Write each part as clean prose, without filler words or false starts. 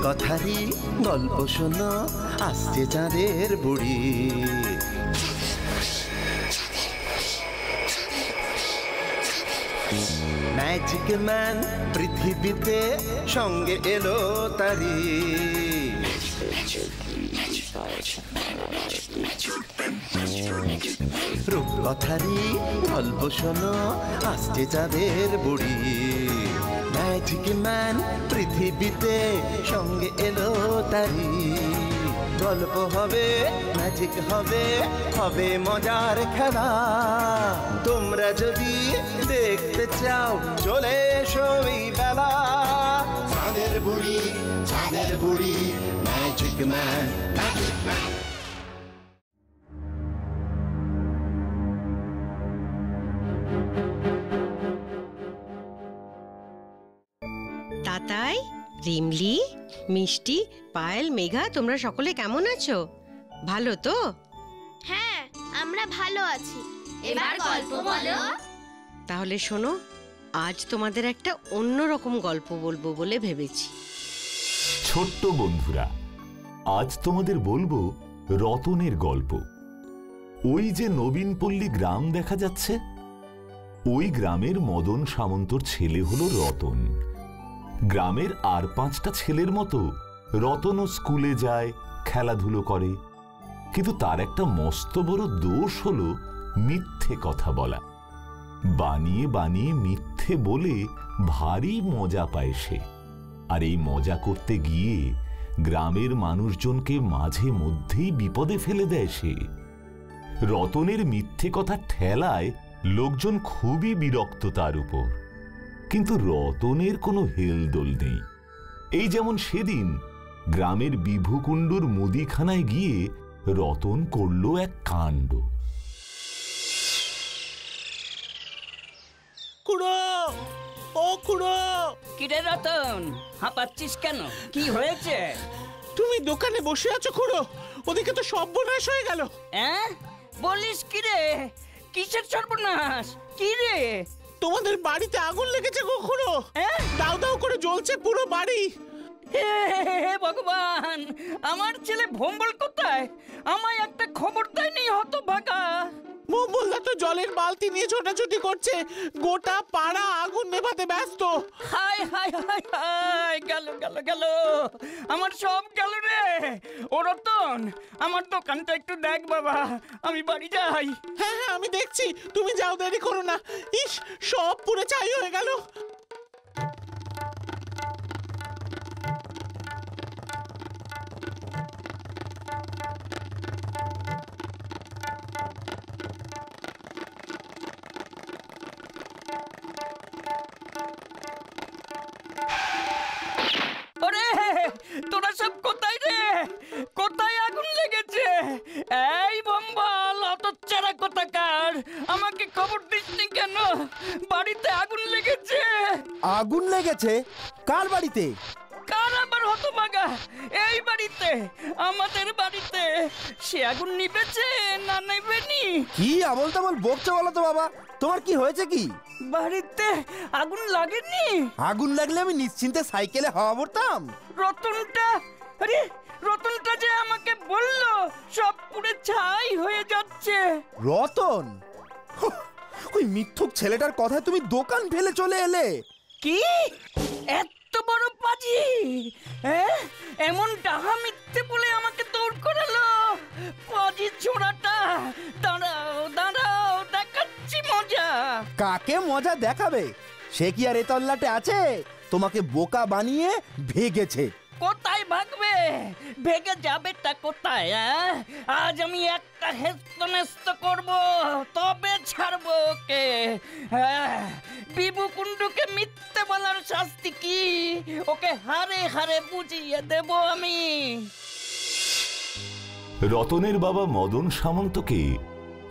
রূপকথারই গল্প শোনো, আসছে চাঁদের বুড়ি। ম্যাজিক ম্যান পৃথিবীতে সঙ্গে এলো তারি। রূপকথারই গল্প শোনো, আসছে চাঁদের বুড়ি। ম্যাজিক ম্যান পৃথিবীতে সঙ্গে এলো তারি। গল্প হবে, ম্যাজিক হবে, হবে মজার খেলা। তোমরা যদি দেখতে চাও চলে এসো এই বেলা। চাঁদের বুড়ি, চাঁদের বুড়ি, magic man, magic man. Tatai, Rimli, Mishti, Payel, Megha, তোমরা সকলে কেমন আছো? ভালো তো? হ্যাঁ, আমরা ভালো আছি। এবার গল্প বলো। তাহলে শোনো, আজ তোমাদের একটা অন্যরকম গল্প বলবো বলে ভেবেছি। ছোট্ট বন্ধুরা, আজ তোমাদের বলবো রতনের গল্প। ওই যে নবীনপল্লী গ্রাম দেখা যাচ্ছে, ওই গ্রামের মদন সামন্তর ছেলে হলো রতন। গ্রামের আর 5টা ছেলের মতো রতনও স্কুলে যায়, খেলাধুলো করে, কিন্তু তার একটা মস্ত বড় দোষ হলো মিথ্যে কথা বলা। বানিয়ে বানিয়ে মিথ্যে বলে ভারী মজা পায় সে। আর এই মজা করতে গিয়ে গ্রামের মানুষজনকে মাঝে মধ্যেই বিপদে ফেলে দেয় সে। রতনের মিথ্যে কথা ঠেলায় লোকজন খুবই বিরক্ত তার উপর, কিন্তু রতনের কোনো হেলদোল নেই। এই যেমন সেদিন গ্রামের বিভুকুণ্ডুর মুদিখানায় গিয়ে রতন করল এক কাণ্ড। খুড়ো, ও খুড়ো। কিরে রতন, হাঁপাচ্ছিস কেন? কি হয়েছে? তুমি দোকানে বসে আছো খুড়ো, ওদিকে তো সর্বনাশ হয়ে গেল। বলিস কি রে? কিসের সর্বনাশ? কি রে? তোমাদের বাড়িতে আগুন লেগেছে গো খুড়ো। দাও দাও করে জ্বলছে পুরো বাড়ি। হে ভগবান, আমার ছেলে ভম্বল কোথায়? আমায় একটা খবর দেয়নি হতভাগা। ভম্বলদা তো জলের বালতি নিয়ে ছোটাছুটি করছে, গোটা পাড়া আগুন নেভাতে ব্যস্ত। হায় হায় হায় হায়, গেল গেল গেল, আমার সব গেল রে। ও রতন, আমার দোকানটা একটু দেখ বাবা, আমি বাড়ি যাই। হ্যাঁ হ্যাঁ, আমি দেখছি, তুমি যাও, দেরি করো না। ইস, সব পুড়ে ছাই হয়ে গেল। তোরা সব কোথায় রে? কোথায় আগুন লেগেছে? এই ভম্বল, হতচ্ছাড়া কোথাকার, আমাকে খবর দিসনি কেন? বাড়িতে আগুন লেগেছে। আগুন লেগেছে? কার বাড়িতে? কার আবার হতভাগা? এই বাড়িতে, আমাদের বাড়িতে। সে আগুন নিবেছে না নেবেনি? কি আবল তাবল বকছো বলো তো বাবা, তোমার কি হয়েছে কি? বাড়িতে আগুন লাগেনি? আগুন লাগলে আমি নিশ্চিন্তে সাইকেলে হাওয়া ভরতাম। রতনটা, আরে রতনটা যে আমাকে বললো সব পুড়ে ছাই হয়ে যাচ্ছে। রতন? ওই মিথ্যুক ছেলেটার কথায় তুমি দোকান ফেলে চলে এলে? কি এত বড় পাজি? এমন ডাহা মিথ্যে বলে আমাকে দৌড় করালো পাজি ছোড়াটা। দাঁড়াও দাঁড়াও, দেখাচ্ছি মজা। কাকে মজা দেখাবে? সে কি আর এ তল্লাটে আছে? তোমাকে বোকা বানিয়ে ভেগেছে। কোথায় ভাগবে? ভেগে যাবেটা কোথায়? আজ আমি একটা হেস্তনেস্ত করব, তবে ছাড়বো ওকে। বিভু কুণ্ডুকে মিথ্যে বলার শাস্তি কি, ওকে হারে হারে বুঝিয়ে দেব আমি। রতনের বাবা মদন সামন্তকে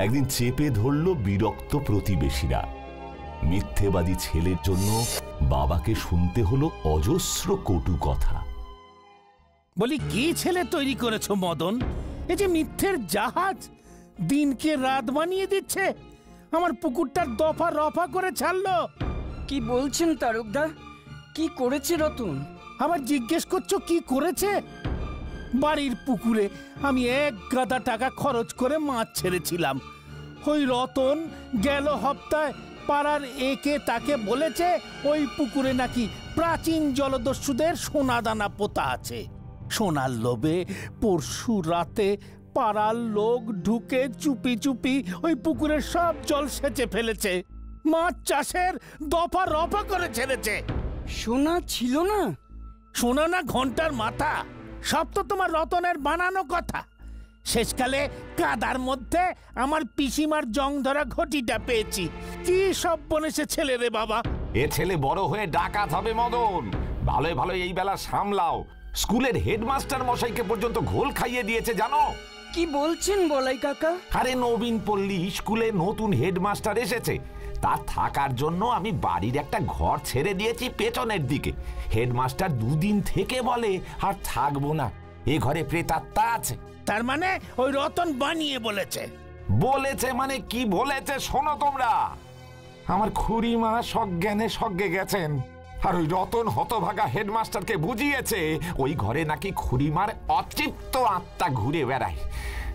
একদিন চেপে ধরল বিরক্ত প্রতিবেশীরা। মিথ্যেবাদী ছেলের জন্য বাবাকে শুনতে হলো অজস্র কটু কথা। বলি, কি ছেলে তৈরি করেছো মদন? এই যে মিথ্যের জাহাজ দিনকে রাত বানিয়ে দিচ্ছে, আমার পুকুরটার দফা রফা করে ছাড়লো। কি বলছেন তারকদা? কি করেছে রতন? আবার জিজ্ঞেস করছো কি করেছে? বাড়ির পুকুরে আমি 1 গাদা টাকা খরচ করে মাছ ছেড়েছিলাম। ওই রতন গেল হপ্তায় পাড়ার একে তাকে বলেছে ওই পুকুরে নাকি প্রাচীন জলদস্যুদের সোনাদানা পোতা আছে। সোনার লোভে পরশু রাতে পাড়ার লোক ঢুকে চুপি চুপি ওই পুকুরের সব জল সেচে ফেলেছে, মাছ চাষের দফা রফা করে ছেড়েছে। সোনা ছিল না? সোনা না ঘন্টার মাথা, সব তো তোমার রতনের বানানো কথা। শেষকালে কাদার মধ্যে আমার পিসিমার জং ধরা ঘটিটা পেয়েছি। কি সব বনেছে ছেলে রে বাবা। এ ছেলে বড় হয়ে ডাকাত হবে মদন। ভালোই ভালো এই বেলা সামলাও। স্কুলের হেডমাস্টার মশাইকে পর্যন্ত ঘোল খাইয়ে দিয়েছে জানো? কি বলছেন বলাই কাকা? আরে নবীন পল্লী স্কুলে নতুন হেডমাস্টার এসেছে, তার থাকার জন্য আমি বাড়ির একটা ঘর ছেড়ে দিয়েছি পেছনের দিকে। হেডমাস্টার 2 দিন থেকে বলে আর থাকবো না, এ ঘরে প্রেতাত্মা আছে। তার মানে ওই রতন বানিয়ে বলেছে? বলেছে মানে কি বলেছে শোনো তোমরা। আমার খুড়িমা সজ্ঞানে সজ্ঞে গেছেন, আর ওই রতন হতভাগা হেডমাস্টারকে বুঝিয়েছে ওই ঘরে নাকি খুড়িমার অতৃপ্ত আত্মা ঘুরে বেড়ায়।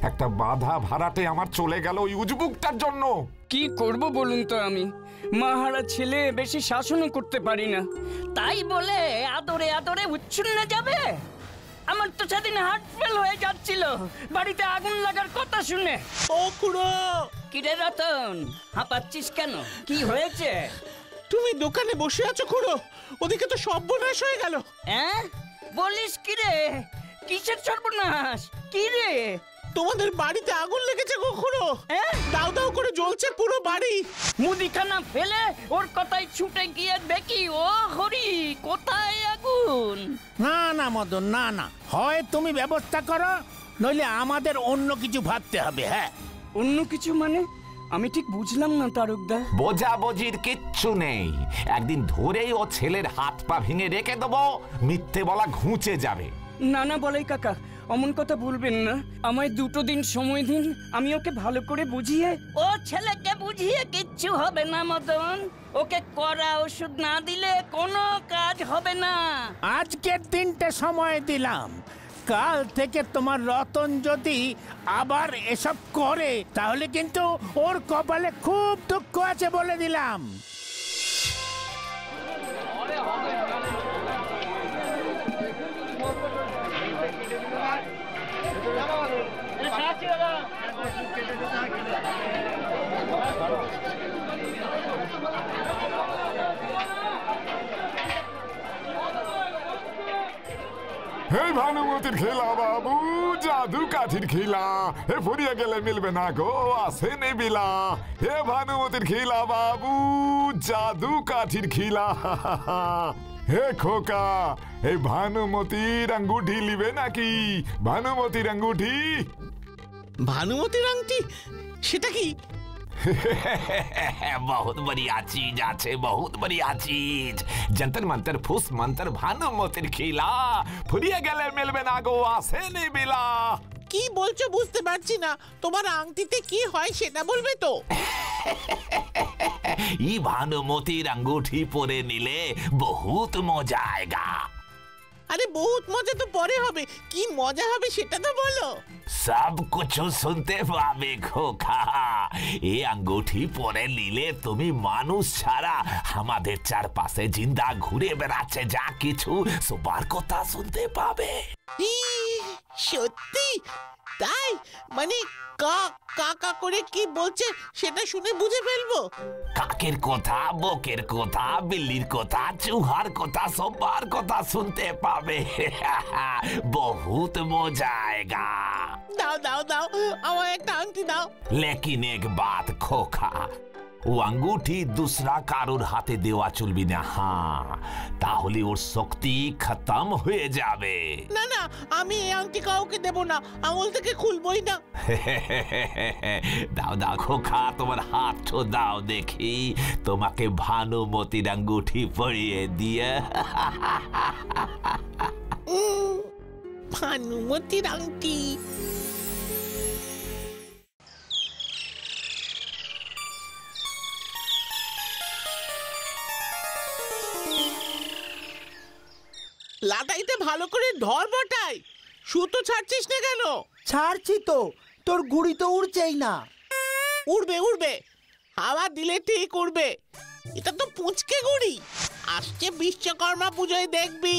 একটা বাধা ভাড়াটে আমার চলে গেল ওই উজবুকটার জন্য। কি করব বলুন তো আমি? মাহারা ছেলে, বেশি শাসনও করতে পারি না। তাই বলে আদরে আদরে উচ্ছন্নে যাবে? আমার তো সেদিন হার্ট ফেল হয়ে যাচ্ছিল বাড়িতে আগুন লাগার কথা শুনে। ও খুড়ো, কিরে রতন, হাঁপাচ্ছিস কেন? কি হয়েছে? তুমি দোকানে বসে আছো খুড়ো, ওদিকে তো সর্বনাশ হয়ে গেল। হ্যাঁ বলিস কি রে? কিসের সর্বনাশ? কি রে? তোমাদের বাড়িতে আগুন লেগেছে গো খুড়ো। দাও দাও করে জ্বলছে পুরো বাড়ি। মুদিখানা ফেলে ওর কথাই ছুটে গিয়ে দেখি, ও হরি, কোথায় আগুন? না না মদন, না না, হয় তুমি ব্যবস্থা করো, নইলে আমাদের অন্য কিছু ভাবতে হবে। হ্যাঁ, অন্য কিছু মানে? আমি ঠিক বুঝলাম না তারকদা। বোঝাবুঝির কিচ্ছু নেই। একদিন ধরেই ও ছেলের হাত পা ভেঙে রেখে দেবো, মিথ্যে বলা ঘুচে যাবে। না না বলাই কাকা, অমন কথা বলবেন না। আমায় 2 দিন সময় দিন, আমি ওকে ভালো করে বুঝিয়ে। ও ছেলেকে বুঝিয়ে কিচ্ছু হবে না মদন। ওকে কড়া ওষুধ না দিলে কোনো কাজ হবে না। আজকের দিনটা সময় দিলাম, কাল থেকে তোমার রতন যদি আবার এসব করে তাহলে কিন্তু ওর কপালে খুব দুঃখ আছে বলে দিলাম। হে ভানুমতির খেলা বাবু, জাদু কাঠির খেলা, হে ফুরিয়ে গেলে মিলবে না গো আসে নেবিলা। হে ভানুমতির খেলা বাবু, জাদু কাঠির খেলা। হে খোকা, এই ভানুমতির আঙ্গুঠি লিবে নাকি? ভানুমতির আঙ্গুঠি। ভানুমতির আংটি? সেটা কি? बहुत बढ़िया चीज আছে, बहुत बढ़िया चीज। जंतर मंतर फुस मंतर भानुमतिर খেলা, ফুরিয়ে গেলে মিলবে না গো আসে নিবিলা। কি বলছো বুঝতে পারছি না। তোমার আংটিতে কি হয় সেটা বলবে তো? ই ভানুমতির আঙ্গুঠি পরে নিলে বহুত মজা আয়েগা। আরে বহুত মজা তো পরে হবে, কি মজা হবে সেটা তো বলো। সব কিছু শুনতে পাবে খোকা। এই আঙ্গুঠি পরে নিলে তুমি মানুষ ছাড়া আমাদের চারপাশে জিন্দা ঘুরে বেড়াচ্ছে যা কিছু সবার কথা শুনতে পাবে। সত্যি তাই? মানে কা কা করে কি বলছে সেটা শুনে বুঝে ফেলবো? কাকের কথা, বকের কথা, বিল্লির কথা, চুহার কথা, সবার কথা শুনতে পাবে। বহুত মজা আয়েগা। দাও দাও দাও, আমার একটা আংটি দাও। लेकिन एक बात खोखा, ও আঙ্গুঠি দুসরা কারোর হাতে দেওয়া চলবি না। হ্যাঁ, তাহলে ওর শক্তি খতম হয়ে যাবে। না না, আমি এই আংটি কাউকে দেব না, আঙুল থেকে খুলবই না। দাও দাও খোকা, তোমার হাত দাও দেখি, তোমাকে ভানুমতির আঙ্গুঠি পরিয়ে দিয়ে। ভানুমতির আংটি। লাটাইতে ভালো করে ধর বটাই। সুতো ছাড়ছিস না কেন? ছাড়ছি তো, তোর গুড়ি তো উড়ছেই না। উড়বে উড়বে, হাওয়া দিলে ঠিক উড়বে। এটা তো পুঁচকে গুড়ি। আসছে বিশ্বকর্মা পুজোয় দেখবি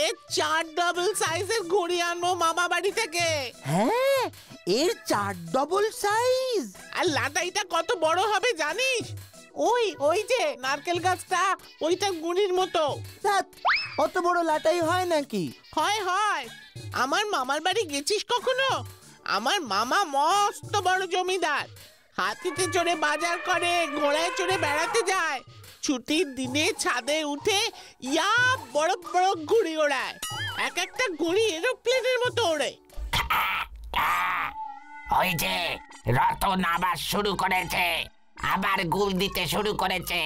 এর 4 ডাবল সাইজের ঘুড়ি আনবো মামা বাড়ি থেকে। হ্যাঁ, এর 4 ডবল সাইজ। আর লাটাইটা কত বড় হবে জানিস? ওই ওই যে নারকেল গাছটা, ওইটা গুড়ির মতো। ধ্যাৎ, অত বড় লাটাই হয় নাকি? হয় হয়। আমার মামার বাড়ি গেছিস কখনো? আমার মামা মস্ত বড় জমিদার। হাতিতে চড়ে বাজার করে, ঘোড়ায় চড়ে বেড়াতে যায়। ছুটির দিনে ছাদে উঠে ইয়া বড় বড় ঘুড়ি ওড়ায়। এক একটা ঘুড়ি এরোপ্লেনের মতো ওড়ে। ওই যে রতন আবার শুরু করেছে, আবার গুল দিতে শুরু করেছে।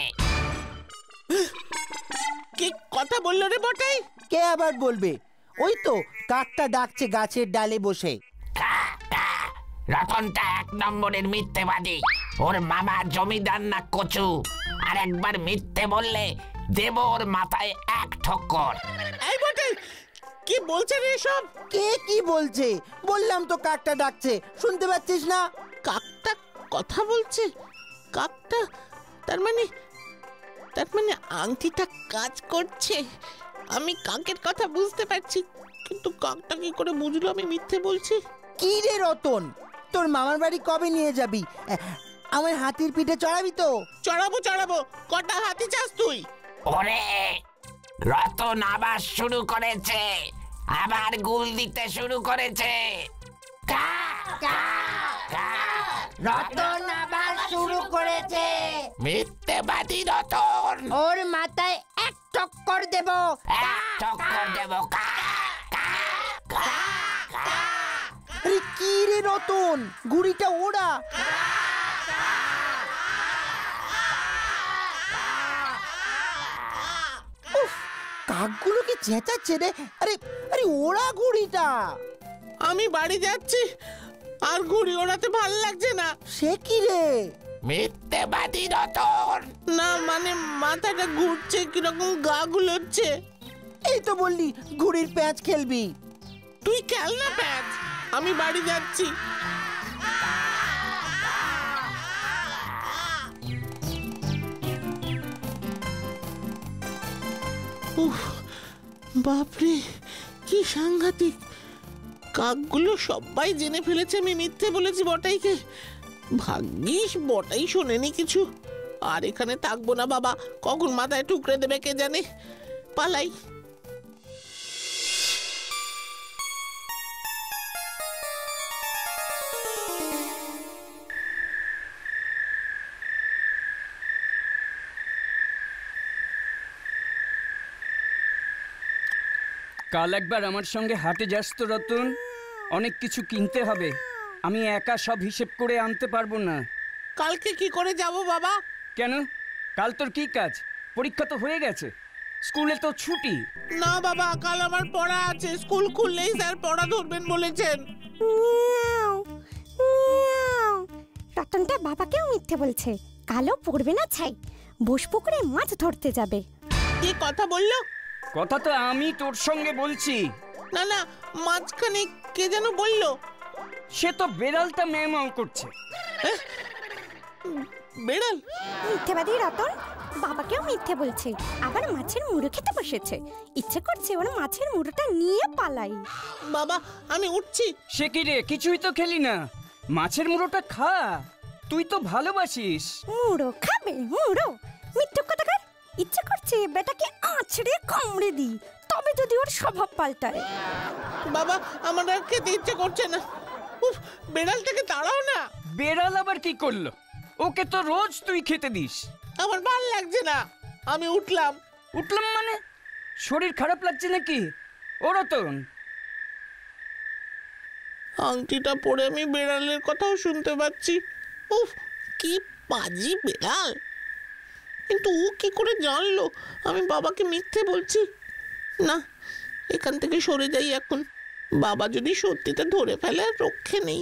কি কথা বললো রে বটাই? কে আবার বলবে? ওই তো কাকটা ডাকছে গাছের ডালে বসে। রতনটা 1 নম্বরের মিথ্যেবাদী। ওর মামা জমিদার না কচু, আর একবার মিথ্যে বললে দেব ওর মাথায় 1 ঠক্কর। এই বটাই, কি বলছে রে সব? কে কি বলছে? বললাম তো কাকটা ডাকছে, শুনতে পাচ্ছিস না? কাকটা কথা বলছে? কাকটা তার মানে আংটিটা কাজ করছে। আমি কাকের কথা বুঝতে পারছি, কিন্তু কাকটা কি করে বুঝলো আমি মিথ্যে বলছি? কি রে রতন, তোর মামার বাড়ি কবে নিয়ে যাবি? আমার হাতির পিঠে চড়াবি তো? চড়াবো চড়াবো। কটা হাতি চাস তুই? ওরে, রতন আবার শুরু করেছে, আবার গুল দিতে শুরু করেছে। রতন আবার শুরু করেছে। মিথ্যেবাদী রতন, ওর মাথায় 1 ঠক্কর দেব। 1 ঠক্কর দেব। আরে কি রে রতন, গুড়িটা ওড়া। উফ, কাকগুলো কি চেঁচাচ্ছে রে। আরে আরে ওড়া গুড়িটা। আমি বাড়ি যাচ্ছি, আর ঘুড়ি ওড়াতে ভাল লাগছে না। সে কি রে? মিথ্যেবাদী রতন। না মানে মাথাটা ঘুরছে, কিরকম গা গুলোচ্ছে। এই তো বললি ঘুড়ির প্যাঁচ খেলবি। তুই খেল না প্যাঁচ, আমি বাড়ি যাচ্ছি। উফ, বাপরে কি সাংঘাতিক। কাকগুলো সবাই জেনে ফেলেছে আমি মিথ্যে বলেছি বটাইকে। ভাগ্যিস বটাই শোনেনি কিছু। আর এখানে থাকবো না বাবা, কখন মাথায় টুকরে দেবে কে জানে। পালাই। কাল একবার আমার সঙ্গে হাটে যাস তো রতন? অনেক কিছু কিনতে হবে, আমি একা সব হিসেব করে আনতে পারবো না। কালকে কি করে যাব বাবা? কেন, কাল তোর কি কাজ? পরীক্ষা তো হয়ে গেছে, স্কুলে তো ছুটি। না বাবা, কাল আমার পড়া আছে। স্কুল খুললেই স্যার পড়া ধরবেন বলেছেন। রতনটা বাবাকেও মিথ্যে বলছে, কালও পড়বে না ছাই, বোসপুকুরে মাছ ধরতে যাবে। কি কথা বললো? কথা তো আমি তোর সঙ্গে বলছি। না না, মাঝখানে কে যেন বললো। সে তো বেড়ালটা ম্যাও করছে। বেড়াল? মিথ্যেবাদী রতন বাবাকেও মিথ্যে বলছে, আবার মাছের মুড়ো খেতে বসেছে। ইচ্ছে করছে ওর মাছের মুড়োটা নিয়ে পালাই। বাবা আমি উঠছি। সে কি রে, কিছুই তো খেলি না, মাছের মুড়োটা খা, তুই তো ভালোবাসিস। মুড়ো খাবে? মুড়ো? মিথ্যে কথা কর। ইচ্ছে করছে বেটাকে আছড়ে কামড়ে দিই, তবে যদি ওর স্বভাব পাল্টায়। বাবা আমার আর খেতে ইচ্ছে করছে না। উফ, বেড়ালটাকে তাড়াও না। বেড়াল আবার কি করলো? ওকে তো রোজ তুই খেতে দিস। আমার ভালো লাগছে না, আমি উঠলাম। উঠলাম মানে? শরীর খারাপ লাগছে নাকি? ও রতন, আংটিটা পরে আমি বেড়ালের কথাও শুনতে পাচ্ছি। উফ, কি পাজি বেড়াল। কিন্তু ও কি করে জানলো আমি বাবাকে মিথ্যে বলছি? না, এখান থেকে সরে যাই এখন। বাবা যদি সত্যিটা ধরে ফেলে আর রক্ষে নেই।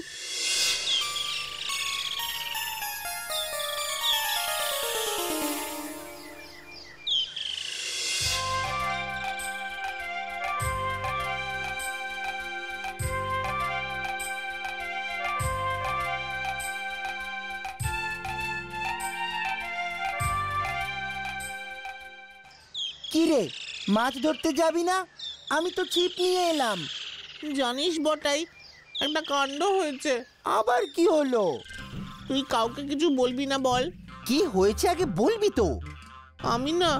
কি রে, মাছ ধরতে যাবি না? আমি তো ছিপ নিয়ে এলাম। জানিস বটাই, একটা কাণ্ড হয়েছে। আবার কি হলো? তুই কাউকে কিছু বলবি না, বল। কি হয়েছে আগে বলবি তো। আমি না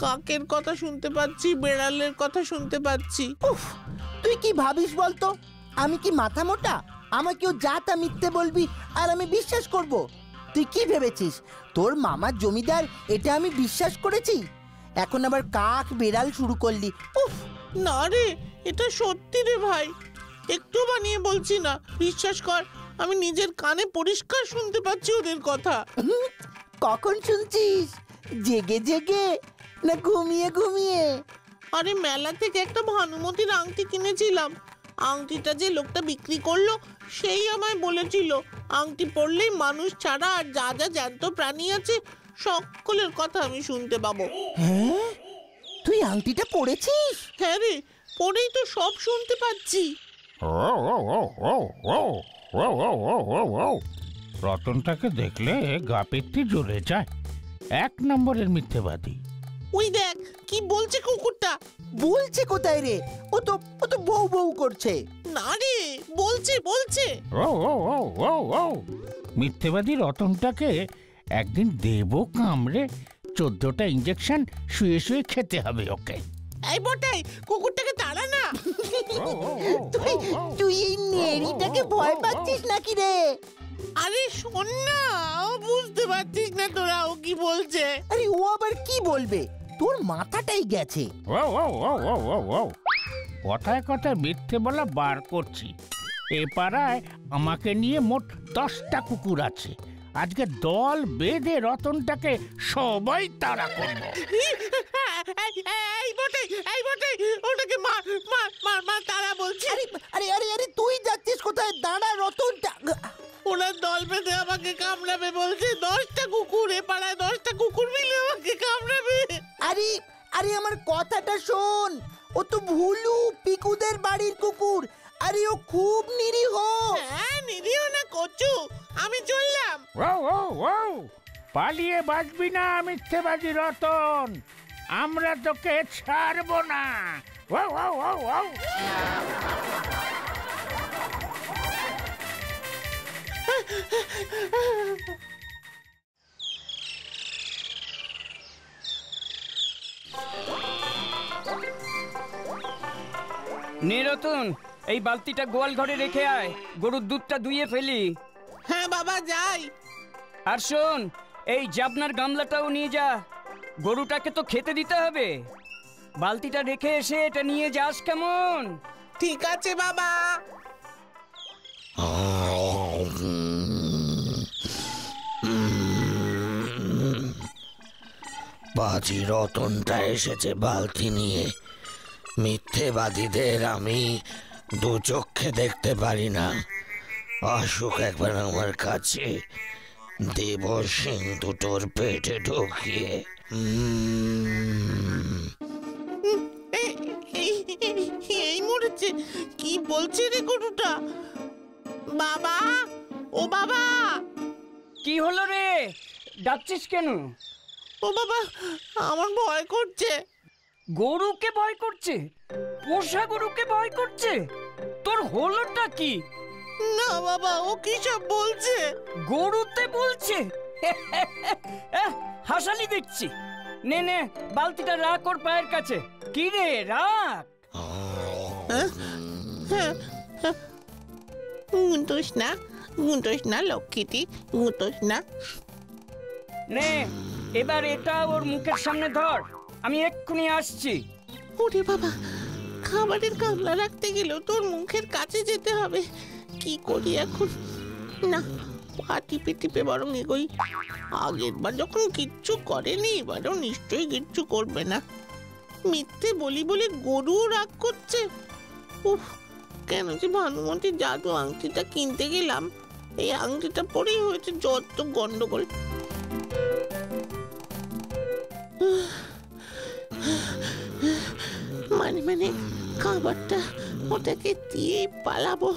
কাকের কথা শুনতে পাচ্ছি, বেড়ালের কথা শুনতে পাচ্ছি। উফ, তুই কি ভাবিস বলতো? আমি কি মাথা মোটা? আমাকেও যা তা মিথ্যে বলবি আর আমি বিশ্বাস করব? তুই কি ভেবেছিস তোর মামার জমিদার এটা আমি বিশ্বাস করেছি? এখন আবার কাক বেড়াল শুরু করলি। উফ, না রে, এটা সত্যি রে ভাই, একটু বানিয়ে বলছি না, বিশ্বাস কর। আমি নিজের কানে পরিষ্কার শুনতে পাচ্ছি ওদের কথা। কখন শুনছিস? জেগে জেগে না ঘুমিয়ে ঘুমিয়ে? আরে মেলা থেকে একটা ভানুমতির আংটি কিনেছিলাম। আংটিটা যে লোকটা বিক্রি করলো সেই আমায় বলেছিল আংটি পরলেই মানুষ ছাড়া আর যা যা জ্যান্ত প্রাণী আছে সকলের কথা আমি শুনতে পাবো। হ্যাঁ, তুই আংটিটা পড়েছিস? হ্যাঁ রে, পরেই তো সব শুনতে পাচ্ছি। রতনটাকে দেখলে গা পেত্তি জ্বলে যায়। 1 নম্বরের মিথ্যেবাদী। ওই দেখ কি বলছে কুকুরটা। বলছে কোথায় রে? ও তো বউ বউ করছে। না রে, বলছে বলছে। মিথ্যেবাদী রতনটাকে একদিন দেব কামড়ে 14টা ইঞ্জেকশন শুয়ে শুয়ে খেতে হবে ওকে। এই বটাই, কুকুরটাকে তাড়া না। তুই এই নেড়িটাকে ভয় পাচ্ছিস নাকি রে? আরে শোন না, বুঝতে পারছিস না তোরা ও কি বলছে? আরে ও আবার কি বলবে? তোর মাথাটাই গেছে। কথায় কথায় মিথ্যে বলা বার করছি। এ পাড়ায় আমাকে নিয়ে মোট 10টা কুকুর আছে। আজকে দল বেঁধে রতনটাকে সবাই তাড়া করবো। এই বটাই, ওটাকে মার মার মার মার, তারা বলছে। আরে আরে আরে তুই যাচ্ছিস কোথায়? দাঁড়া, রতনটা। ওরা দল বেঁধে আমাকে কামড়াবে বলছে। 10টা কুকুর, এ পাড়ায় 10টা কুকুর মিলে আমাকে কামড়াবে। আরে আরে আমার কথাটা শোন। ও তো ভুলু, পিকুদের বাড়ির কুকুর। আরে ও খুব নিরীহ। হ্যাঁ, নিরীহ না কচু। আমি চললাম। পালিয়ে বাঁচবি না মিথ্যেবাদী রতন, আমরা তোকে ছাড়বো না। নে রতন, এই বালতিটা গোয়াল ঘরে রেখে আয়, গরুর দুধটা দুইয়ে ফেলি। হ্যাঁ বাবা, যাই। আর শোন, এই জাবনার গামলাটাও নিয়ে যা, গরুটাকে তো খেতে দিতে হবে। বালতিটা রেখে এসে এটা নিয়ে যাস কেমন? ঠিক আছে বাবা। বাজি রতনটা এসেছে বালতি নিয়ে। মিথ্যেবাদীদের আমি 2 চোখে দেখতে পারি না। আসুক একবার আমার কাছে, দেব সিং দুটোর পেটে ঢুকিয়ে। এই মরেছে। কি বলছে রে গরুটা? বাবা, ও বাবা। কি হলো রে, ডাকছিস কেন? ও বাবা, আমার ভয় করছে। গরুকে ভয় করছে? পোষা গরুকে ভয় করছে? তোর হলোটা কি? না বাবা, ও কি সব বলছে? গরুতে বলছে? হাসালি দেখছি। নে নে, বালতিটা রাখ ওর পায়ের কাছে। কি রে, রাখ। গুন্তোস না লক্ষ্মীটি, গুন্তোস না। নে, এবার এটা ওর মুখের সামনে ধর, আমি এক্ষুনি আসছি। ওরে বাবা, খাবারের গামলা রাখতে গেলেও তোর মুখের কাছে যেতে হবে। কি করি এখন? না, পা টিপে টিপে বরং এগোই। আগের বার যখন কিচ্ছু করেনি, এবারও নিশ্চয়ই কিচ্ছু করবে না। মিথ্যে বলি বলে গরুও রাগ করছে। উফ, কেন যে ভানুমতির জাদু আংটিটা কিনতে গেলাম। এই আংটিটা পরেই হয়েছে যত গন্ডগোল। মানে খাবারটা ওটাকে দিয়ে পালাবো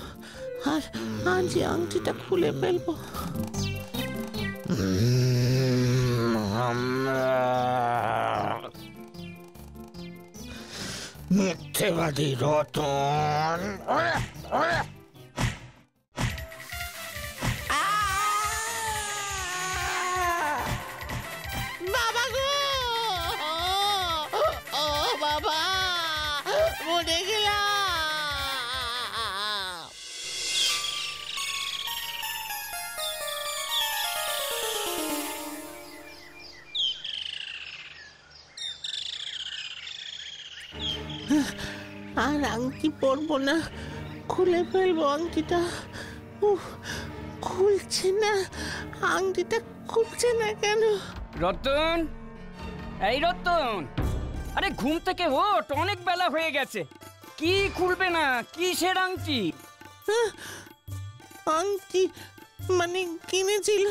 আর আজ আংটিটা খুলে ফেলবো। মিথ্যেবাদী রতন। বাবা গো, ও বাবা, মরে গেলাম। আর আংটি পরবো না, খুলে ফেলবো আংটিটা। খুলছে না, আংটিটা খুলছে না কেন? রতন, এই রতন, আরে ঘুম থেকে ওঠ, অনেক বেলা হয়ে গেছে। কি খুলবে না, কিসের আংটি? আংটি মানে কিনেছিল।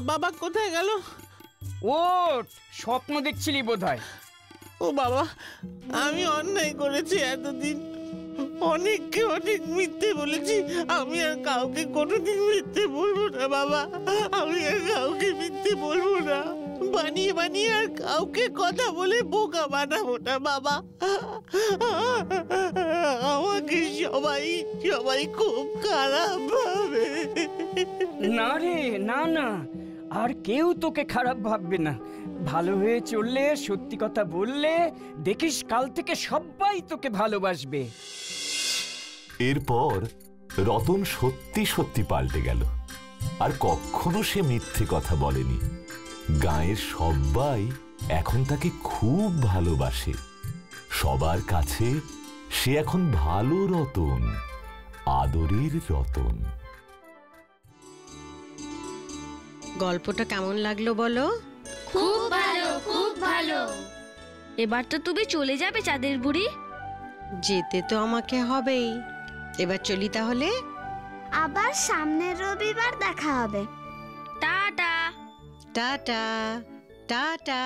বাবা কোথায় গেল? ওঠ, স্বপ্ন দেখছিলি বোধহয়। ও বাবা, আমি অন্যায় করেছি এতদিন, অনেককে অনেক মিথ্যে বলেছি। আমি আর কাউকে কোনোদিন মিথ্যে বলবো না বাবা, আমি আর কাউকে মিথ্যে বলবো না। বানিয়ে বানিয়ে আর কাউকে কথা বলে বোকা বানাবো না বাবা। আমাকে সবাই খুব খারাপ ভাবে। না রে, না না, আর কেউ তোকে খারাপ ভাববে না। ভালো হয়ে চললে, সত্যি কথা বললে, দেখিস কাল থেকে সবাই তোকে ভালোবাসবে। এরপর রতন সত্যি সত্যি পাল্টে গেল, আর কখনো সে মিথ্যে কথা বলেনি। গাঁয়ের সবাই এখন তাকে খুব ভালোবাসে। সবার কাছে সে এখন ভালো রতন, আদরের রতন। গল্পটা কেমন লাগলো বলো? খুব ভালো, খুব ভালো। এবার তো তুমি চলে যাবে চাঁদের বুড়ি? যেতে তো আমাকে হবেই। এবার চলি তাহলে। আবার সামনের রবিবার দেখা হবে। টাটা। Tata tata.